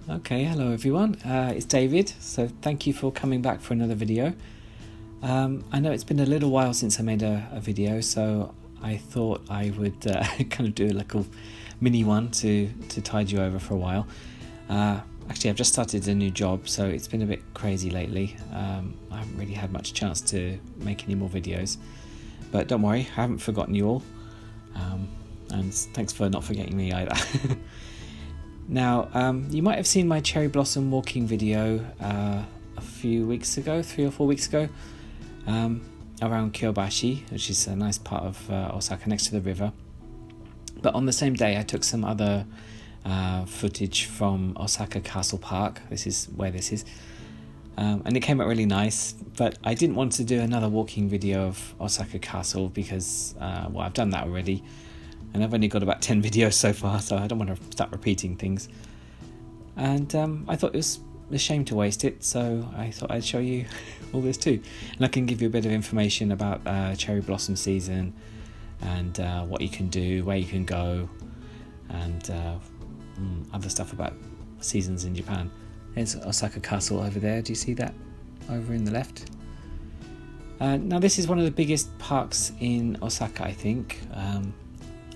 Okay, hello everyone. It's David. So thank you for coming back for another video. I know it's been a little while since I made a video, so I thought I would kind of do like a mini one to tide you over for a while. Actually, I've just started a new job, so it's been a bit crazy lately. I haven't really had much chance to make any more videos, but don't worry, I haven't forgotten you all. And thanks for not forgetting me either. Now, you might have seen my cherry blossom walking video a few weeks ago, 3 or 4 weeks ago, around Kyobashi, which is a nice part of Osaka next to the river. But on the same day, I took some other footage from Osaka Castle Park. This is where this is. And it came out really nice, but I didn't want to do another walking video of Osaka Castle because, well, I've done that already. And I've only got about 10 videos so far, so I don't want to start repeating things. And I thought it was a shame to waste it, so I thought I'd show you all this too. And I can give you a bit of information about cherry blossom season and what you can do, where you can go, and other stuff about seasons in Japan. There's Osaka Castle over there. Do you see that over in the left? Now this is one of the biggest parks in Osaka, I think.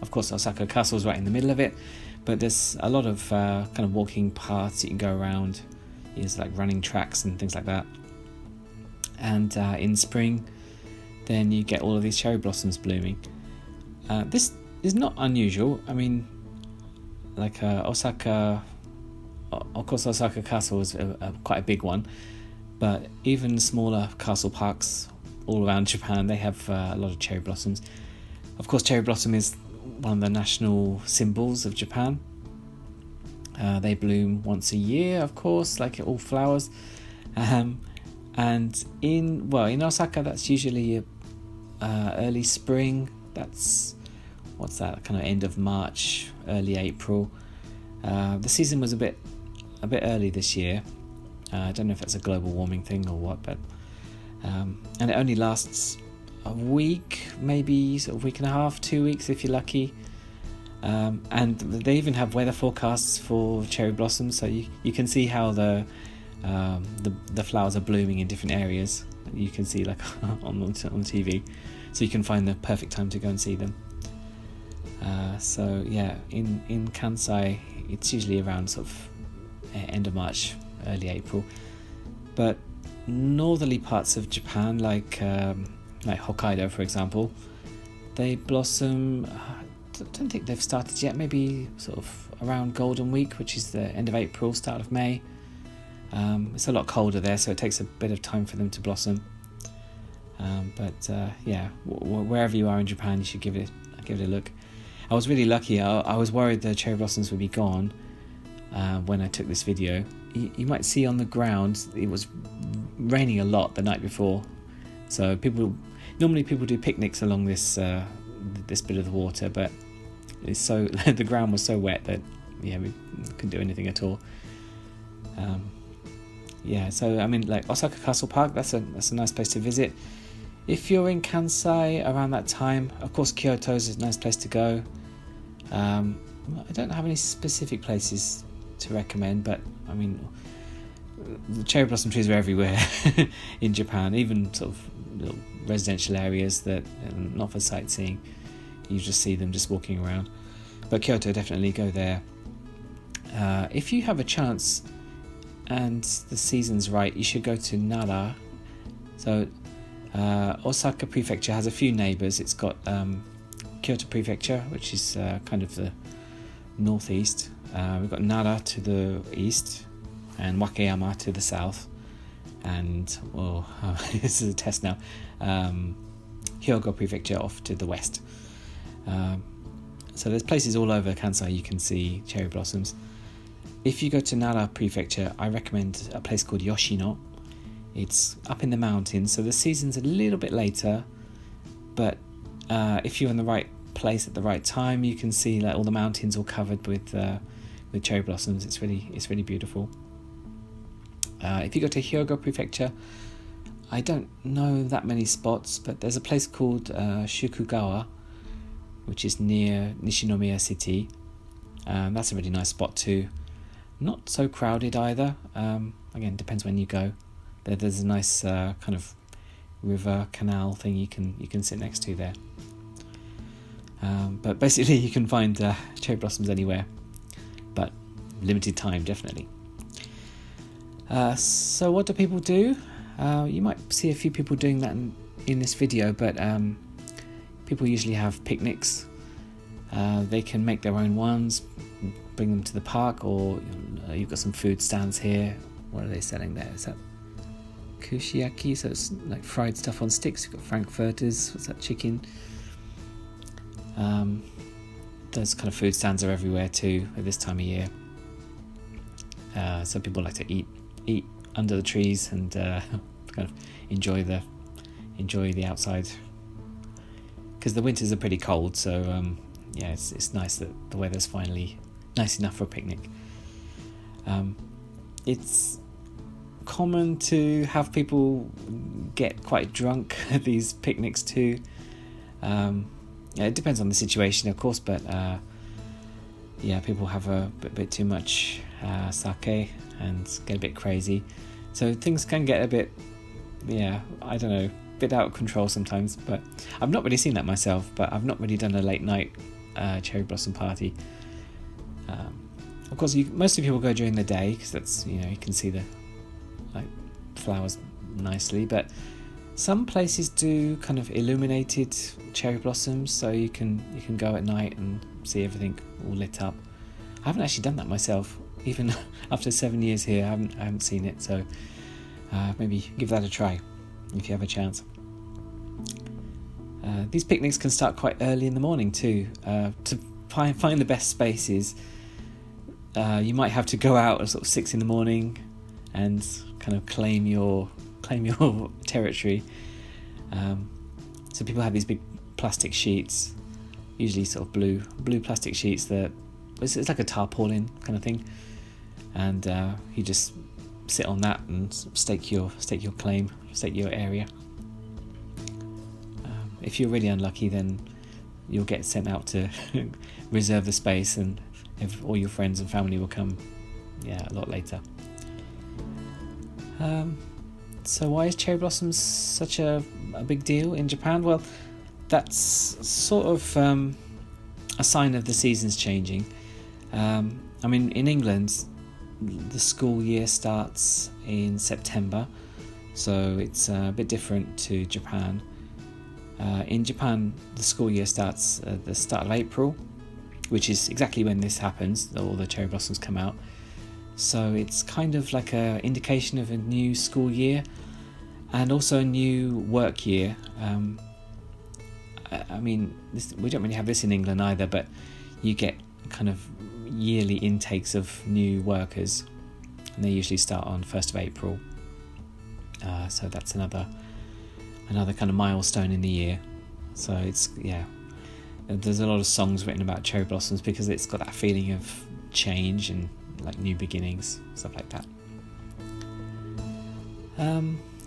Of course, Osaka Castle is right in the middle of it, but there's a lot of kind of walking paths you can go around. There's like running tracks and things like that. And in spring, then you get all of these cherry blossoms blooming. This is not unusual. I mean, like Osaka, of course, Osaka Castle is quite a big one, but even smaller castle parks all around Japan, they have a lot of cherry blossoms. Of course, cherry blossom is one of the national symbols of Japan. They bloom once a year, of course, like all flowers. And in Osaka, that's usually early spring. That's kind of end of March, early April. The season was a bit early this year. I don't know if that's a global warming thing or what, but and it only lasts a week, maybe sort of week and a half, 2 weeks if you're lucky. And they even have weather forecasts for cherry blossoms, so you can see how the flowers are blooming in different areas. You can see like on TV, so you can find the perfect time to go and see them. So yeah, in Kansai, it's usually around sort of end of March, early April. But northerly parts of Japan, like Hokkaido, for example, they blossom. I don't think they've started yet. Maybe sort of around Golden Week, which is the end of April, start of May. It's a lot colder there, so it takes a bit of time for them to blossom. But wherever you are in Japan, you should give it a look. I was really lucky. I was worried the cherry blossoms would be gone when I took this video. You might see on the ground it was raining a lot the night before, so normally people do picnics along this bit of the water, but it's so the ground was so wet that we couldn't do anything at all. So I mean, like Osaka Castle Park, that's a nice place to visit. If you're in Kansai around that time, of course Kyoto is a nice place to go. I don't have any specific places to recommend, but I mean, the cherry blossom trees are everywhere in Japan, even sort of little residential areas that are not for sightseeing. You just see them just walking around. But Kyoto, definitely go there. If you have a chance and the season's right, you should go to Nara. So Osaka Prefecture has a few neighbours. It's got Kyoto Prefecture, which is kind of the northeast. We've got Nara to the east and Wakayama to the south. And this is a test now. Hyogo Prefecture off to the west. So there's places all over Kansai you can see cherry blossoms. If you go to Nara Prefecture, I recommend a place called Yoshino. It's up in the mountains, so the season's a little bit later, but if you're in the right place at the right time, you can see like all the mountains all covered with cherry blossoms. It's really beautiful. If you go to Hyogo Prefecture, I don't know that many spots, but there's a place called Shukugawa, which is near Nishinomiya City. That's a really nice spot too. Not so crowded either. Again, depends when you go. There's a nice kind of river canal thing you can sit next to there. But basically you can find cherry blossoms anywhere, but limited time definitely. So what do people do? You might see a few people doing that in this video, but people usually have picnics. They can make their own ones, bring them to the park, or you've got some food stands here. What are they selling there? Is that kushiyaki? So it's like fried stuff on sticks. You've got frankfurters. What's that, chicken? Those kind of food stands are everywhere too at this time of year. So people like to eat under the trees and kind of enjoy the outside, because the winters are pretty cold. So it's nice that the weather's finally nice enough for a picnic. It's common to have people get quite drunk at these picnics too. It depends on the situation, of course, but people have a bit too much sake and get a bit crazy. So things can get a bit, I don't know, a bit out of control sometimes. But I've not really seen that myself, but I've not really done a late night cherry blossom party. Of course, mostly people go during the day, because that's, you can see the flowers nicely, but some places do kind of illuminated cherry blossoms, so you can go at night and see everything all lit up. I haven't actually done that myself, even after 7 years here. I haven't seen it, so maybe give that a try if you have a chance. These picnics can start quite early in the morning too. To find the best spaces, you might have to go out at sort of 6 in the morning and kind of claim your territory. So people have these big plastic sheets, usually sort of blue plastic sheets that it's like a tarpaulin kind of thing, and you just sit on that and stake your claim, stake your area. If you're really unlucky, then you'll get sent out to reserve the space, and all your friends and family will come a lot later. So why is cherry blossoms such a big deal in Japan? Well, that's sort of a sign of the seasons changing. In England, the school year starts in September, so it's a bit different to Japan. In Japan, the school year starts at the start of April, which is exactly when this happens, all the cherry blossoms come out. So it's kind of like an indication of a new school year and also a new work year. We don't really have this in England either, but you get kind of yearly intakes of new workers, and they usually start on 1st of April. So that's another kind of milestone in the year. So there's a lot of songs written about cherry blossoms because it's got that feeling of change and like new beginnings, stuff like that.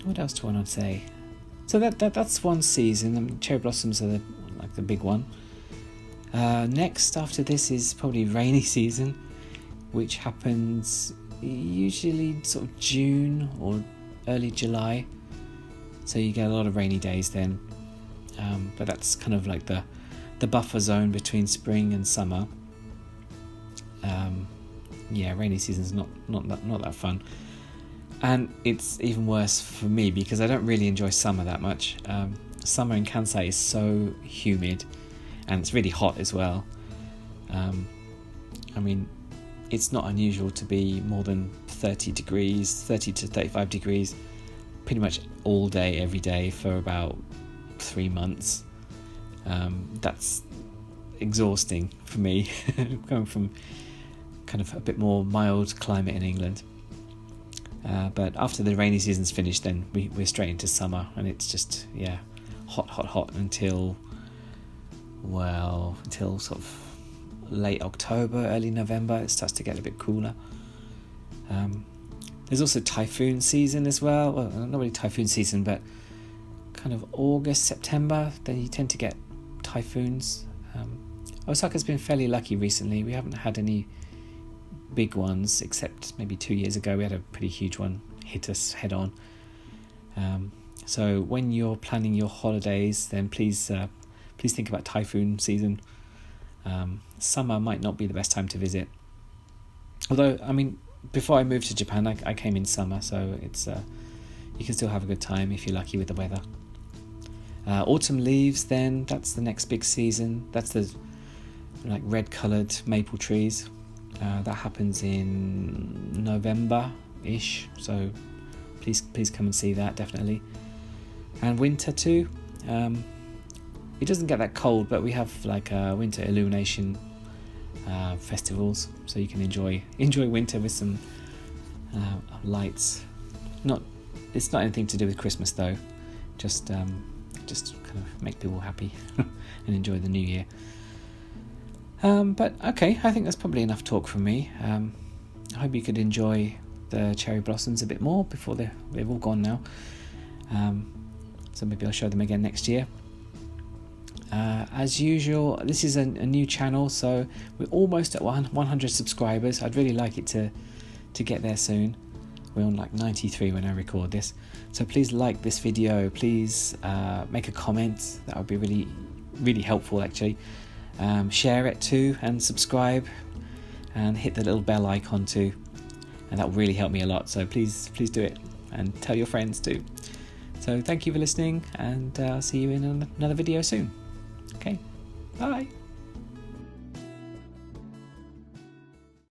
What else do I want to say? So that's one season. Cherry blossoms are the big one. Next after this is probably rainy season, which happens usually sort of June or early July. So you get a lot of rainy days then. But that's kind of like the buffer zone between spring and summer. Rainy season's not that fun, and it's even worse for me because I don't really enjoy summer that much. Summer in Kansai is so humid, and it's really hot as well. It's not unusual to be more than 30 to 35 degrees pretty much all day every day for about 3 months. That's exhausting for me, going from kind of a bit more mild climate in England. But after the rainy season's finished, then we're straight into summer, and it's just hot until sort of late October, early November. It starts to get a bit cooler. There's also typhoon season as well. Well, not really typhoon season, but kind of August, September, then you tend to get typhoons. Osaka's been fairly lucky recently. We haven't had any big ones, except maybe 2 years ago we had a pretty huge one hit us head on. So when you're planning your holidays, then please think about typhoon season. Summer might not be the best time to visit. Although, I mean, before I moved to Japan, I came in summer, so it's you can still have a good time if you're lucky with the weather. Autumn leaves, then that's the next big season. That's the like red-coloured maple trees. That happens in November-ish, so please come and see that, definitely. And winter too. It doesn't get that cold, but we have like winter illumination festivals, so you can enjoy winter with some lights. It's not anything to do with Christmas though. Just kind of make people happy and enjoy the new year. But okay, I think that's probably enough talk from me. I hope you could enjoy the cherry blossoms a bit more before they've all gone now. So maybe I'll show them again next year. As usual, this is a new channel, so we're almost at 100 subscribers. I'd really like it to get there soon. We're on like 93 when I record this. So please like this video. Please make a comment. That would be really, really helpful actually. Share it too and subscribe and hit the little bell icon too. And that will really help me a lot. So please do it and tell your friends too. So thank you for listening, and I'll see you in another video soon. Okay, bye.